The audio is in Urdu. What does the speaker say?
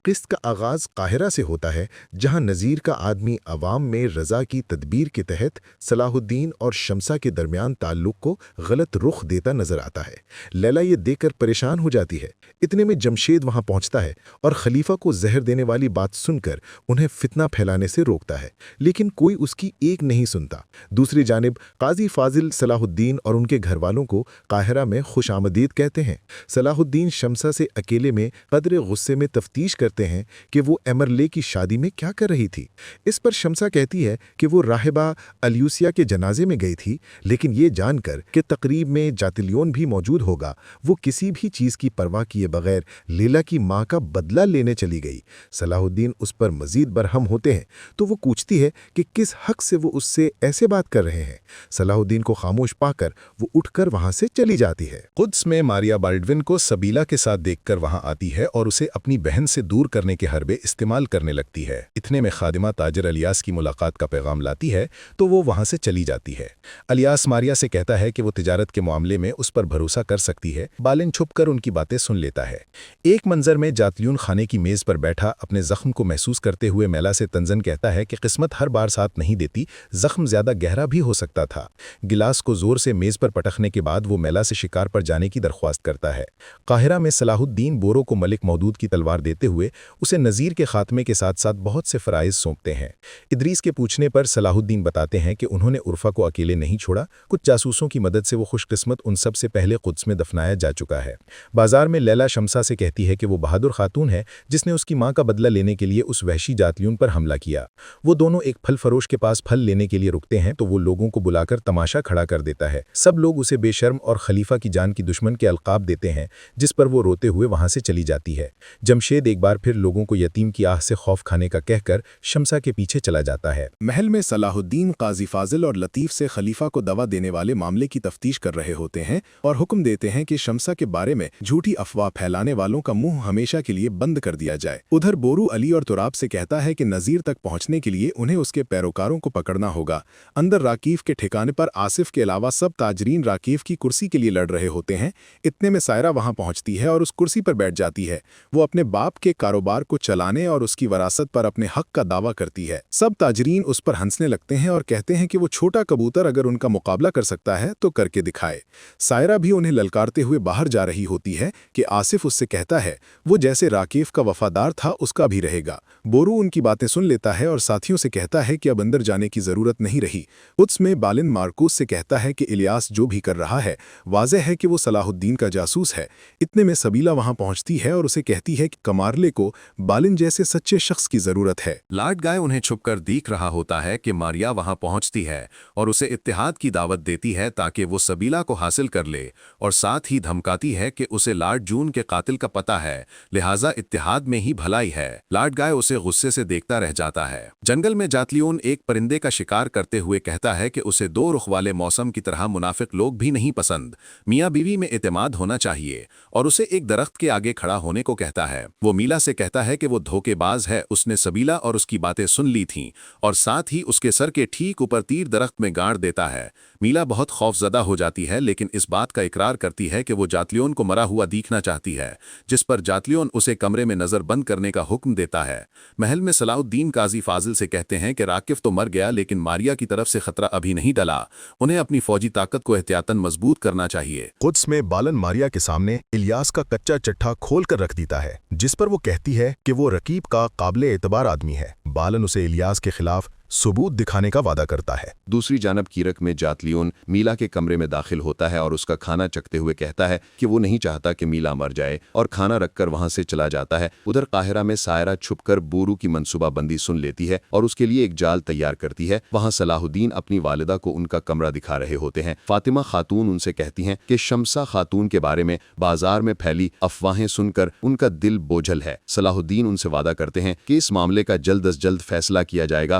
قسط کا آغاز قاہرہ سے ہوتا ہے، جہاں نذیر کا آدمی عوام میں رضا کی تدبیر کے تحت صلاح الدین اور شمسا کے درمیان تعلق کو غلط رخ دیتا نظر آتا ہے۔ لیلا یہ دیکھ کر پریشان ہو جاتی ہے۔ اتنے میں جمشید وہاں پہنچتا ہے اور خلیفہ کو زہر دینے والی بات سن کر انہیں فتنہ پھیلانے سے روکتا ہے، لیکن کوئی اس کی ایک نہیں سنتا۔ دوسری جانب قاضی فاضل صلاح الدین اور ان کے گھر والوں کو قاہرہ میں خوش آمدید کہتے ہیں۔ صلاح الدین شمسا سے اکیلے میں قدر غصے میں تفتیش کرتے ہیں کہ وہ ایمرلے کی شادی میں کیا کر رہی تھی۔ اس پر شمسا کہتی ہے کہ وہ راہبہ الیوسیہ کے جنازے میں گئی تھی، لیکن یہ جان کر کہ تقریب میں جاتلیون بھی موجود ہوگا، وہ کسی بھی چیز کی پرواہ کیے بغیر لیلا کی ماں کا بدلہ لینے چلی گئی۔ صلاح الدین اس پر مزید برہم ہوتے ہیں تو وہ پوچھتی ہے کہ کس حق سے وہ اس سے ایسے بات کر رہے ہیں۔ صلاح الدین کو خاموش پا کر وہ اٹھ کر وہاں سے چلی جاتی ہے۔ قدس میں ماریا بالڈون کو سبیلا کے ساتھ دیکھ کر وہاں آتی ہے اور اسے اپنی بہن سے دور کرنے کے حربے استعمال کرنے لگتی ہے۔ اتنے میں خادمہ تاجر الیاس کی ملاقات کا پیغام لاتی ہے تو وہ وہاں سے چلی جاتی ہے۔ الیاس ماریا سے کہتا ہے کہ وہ تجارت کے معاملے میں اس پر بھروسہ کر سکتی ہے۔ بالن چھپ کر ان کی باتیں سن لیتا ہے۔ ایک منظر میں جاتلیون خانے کی میز پر بیٹھا اپنے زخم کو محسوس کرتے ہوئے میلا سے تنزن کہتا ہے کہ قسمت ہر بار ساتھ نہیں دیتی، زخم زیادہ گہرا بھی ہو سکتا تھا۔ گلاس کو زور سے میز پر پٹخنے کے بعد وہ میلا سے شکار پر جانے کی درخواست کرتا ہے۔ قاہرہ میں صلاح الدین بورو کو ملک مودود کی تلوار دیتے ہوئے اسے نذیر کے خاتمے کے ساتھ ساتھ بہت سے فرائض سونپتے ہیں۔ ادریس کے پوچھنے پر صلاح الدین بتاتے ہیں کہ انہوں نے عرفہ کو اکیلے نہیں چھوڑا، کچھ جاسوسوں کی مدد سے وہ خوش قسمت ان سب سے پہلے قدس میں دفنایا جا چکا ہے۔ بازار میں لیلا شمسا سے کہتی ہے کہ وہ بہادر خاتون ہے جس نے اس کی ماں کا بدلہ لینے کے لیے اس وحشی جاتلیون پر حملہ کیا۔ وہ دونوں ایک پھل فروش کے پاس پھل لینے کے لیے رکتے ہیں تو وہ لوگوں کو بلا کر تماشا کھڑا کر دیتا ہے۔ سب لوگ اسے بے شرم اور خلیفہ کی جان کی دشمن کے القاب دیتے ہیں، جس پر وہ روتے ہوئے وہاں سے چلی جاتی ہے۔ جمشید ایک بار پھر لوگوں کو یتیم کی آہ سے خوف کھانے کا کہہ کر شمسا کے پیچھے چلا جاتا ہے۔ محل میں صلاح الدین قاضی فاضل اور لطیف سے خلیفہ کو دوا دینے والے معاملے کی تفتیش کر رہے ہوتے ہیں اور حکم دیتے ہیں کہ شمسا کے بارے میں جھوٹی افواہ پھیلانے والوں کا منہ ہمیشہ کے لیے بند کر دیا جائے۔ ادھر بورو علی اور تراب سے کہتا ہے کہ نذیر تک پہنچنے کے لیے انہیں اس کے پیروکاروں کو پکڑنا ہوگا۔ اندر راکیف کے ٹھکانے پر آصف کے علاوہ سب تاجرین راکیف کی کرسی کے لیے لڑ رہے ہوتے ہیں۔ اتنے میں سائرہ وہاں پہنچتی ہے اور اس کرسی پر بیٹھ جاتی ہے۔ وہ اپنے باپ کے کاروبار کو چلانے اور اس کی وراثت پر اپنے حق کا دعویٰ کرتی ہے۔ سب تاجرین اس پر ہنسنے لگتے ہیں اور کہتے ہیں کہ وہ چھوٹا کبوتر اگر ان کا مقابلہ کر سکتا ہے تو کر کے دکھائے۔ سائرہ بھی انہیں للکارتے ہوئے باہر جا رہی ہوتی ہے کہ آصف اس سے کہتا ہے وہ جیسے راکیف کا وفادار تھا اس کا بھی رہے گا۔ بورو ان کی باتیں سن لیتا ہے اور ساتھیوں سے کہتا ہے کہ اب اندر جانے کی ضرورت نہیں رہی۔ قدس میں بالن مارکوس سے کہتا ہے کہ الیاس جو بھی کر رہا ہے واضح ہے کہ وہ صلاح الدین کا جاسوس ہے۔ اتنے میں سبیلا وہاں پہنچتی ہے اور اسے کہتی ہے کہ کمارلے کو بالن جیسے سچے شخص کی ضرورت ہے۔ لارڈ گائے انہیں چھپ کر دیکھ رہا ہوتا ہے کہ ماریا وہاں پہنچتی ہے اور اسے اتحاد کی دعوت دیتی ہے تاکہ وہ سبیلا کو حاصل کر لے، اور ساتھ ہی دھمکاتی ہے کہ اسے لارڈ جون کے قاتل کا پتہ ہے، لہٰذا اتحاد میں ہی بھلائی ہے۔ لارڈ گائے اسے غصے سے دیکھتا رہ جاتا ہے۔ جنگل میں جاتلیون ایک پرندے کا شکار کرتے ہوئے کہتا ہے کہ اسے دو رخ والے موسم کی طرح منافق لوگ بھی نہیں پسند، میاں بیوی میں اعتماد ہونا چاہیے، اور اسے ایک درخت کے آگے کھڑا ہونے کو کہتا ہے۔ وہ میلا سے کہتا ہے کہ وہ دھوکے باز ہے، اس نے سبیلا اور اس کی باتیں سن لی تھیں، اور ساتھ ہی اس کے سر کے ٹھیک اوپر تیر درخت میں گاڑ دیتا ہے۔ میلا بہت خوف زدہ ہو جاتی ہے لیکن اس بات کا اقرار کرتی ہے کہ وہ جاتلیون کو مرا ہوا دیکھنا چاہتی ہے، جس پر جاتلیون اسے کمرے میں نظر بند کرنے کا حکم دیتا ہے۔ محل میں صلاح الدین قاضی فاضل سے کہتے ہیں کہ راکف تو مر گیا لیکن ماریا کی طرف سے خطرہ ابھی نہیں ٹلا، انہیں اپنی فوجی طاقت کو احتیاطاً مضبوط کرنا چاہیے۔ قدس میں بالن ماریا کے سامنے الیاس کا کچا چٹھا کھول کر رکھ دیتا ہے، جس پر وہ کہتی ہے کہ وہ رقیب کا قابل اعتبار آدمی ہے۔ بالن اسے الیاس کے خلاف ثبوت دکھانے کا وعدہ کرتا ہے۔ دوسری جانب کیرک میں جاتلیون میلا کے کمرے میں داخل ہوتا ہے اور اس کا کھانا چکھتے ہوئے کہتا ہے کہ وہ نہیں چاہتا کہ میلا مر جائے، اور کھانا رکھ کر وہاں سے چلا جاتا ہے۔ ادھر قاہرہ میں سائرہ چھپ کر بورو کی منصوبہ بندی سن لیتی ہے اور اس کے لیے ایک جال تیار کرتی ہے۔ وہاں صلاح الدین اپنی والدہ کو ان کا کمرہ دکھا رہے ہوتے ہیں۔ فاطمہ خاتون ان سے کہتی ہیں کہ شمسا خاتون کے بارے میں بازار میں پھیلی افواہیں سن کر ان کا دل بوجھل ہے۔ صلاح الدین ان سے وعدہ کرتے ہیں کہ اس معاملے کا جلد از جلد فیصلہ کیا جائے گا۔